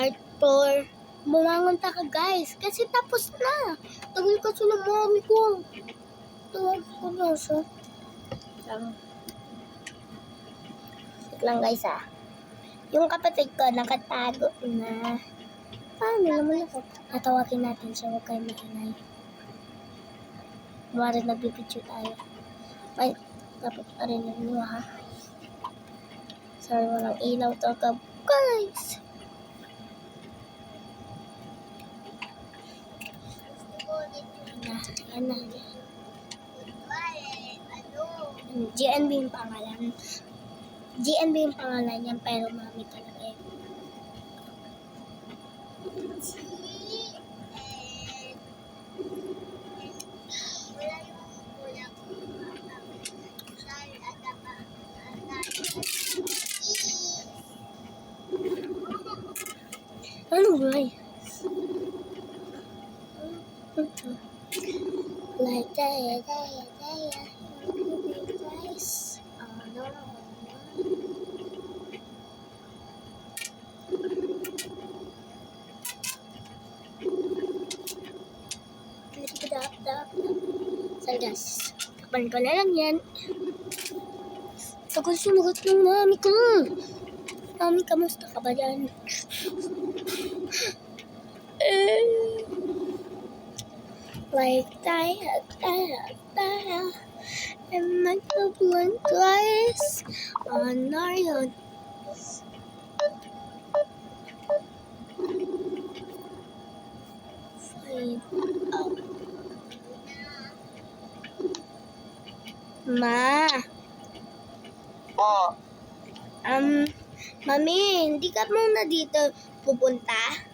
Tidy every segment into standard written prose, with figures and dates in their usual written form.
part 4. Bumangon ka guys. Kasi tapos na. Tagal kasi ng mami ko. Tagal ko na siya. Wait lang guys Yung kapatid ko nakatago na. Paano naman ako? Natawagin natin siya. Huwag kayo maingay. Kumari nagbibidyo tayo. Ay, dapat parinig nyo Sorry, walang ilaw to guys. Yan na. GNB yung pangalan. GNB yung pangalan niyan, pero mami talaga yun. Ano ba? Like that, guys. Oh no. Saldas. Kapan ko na lang yan. Tagal sumagot ng mami ko. Mami, kamusta ka ba dyan? Like that. And my blue twice on our own. Ma. Po. Mami, hindi ka muna dito pupunta?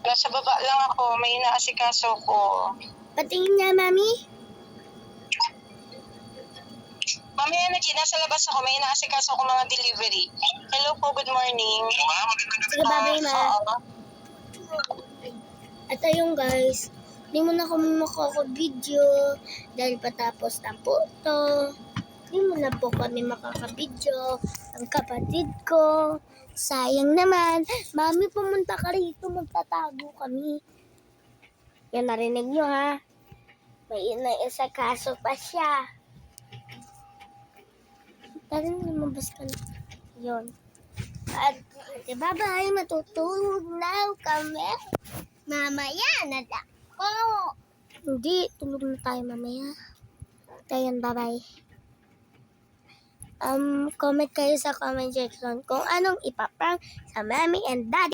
Nasa baba lang ako. May inaasikaso ko. Patingin nga, Mami. Mami, nasa labas ako. May inaasikaso ko mga delivery. Hello po, good morning. Sige, bye-bye, Ma. At ayun, guys. Hindi mo na kami makaka-video dahil patapos ng puto. Hindi mo na po kami makaka-video. Ang kapatid ko. Sayang naman. Mami, pumunta ka rito. Magtatago kami. Yan, narinig nyo May inaisakaso pa siya. Tara na, lumabas ka na. Yun. At, bye-bye. Matutulog na kami. Mamaya na ako. Hindi, tulog na tayo mamaya. Kaya bye-bye. Comment kayo sa comment section kung anong ipaprank sa Mami and Daddy.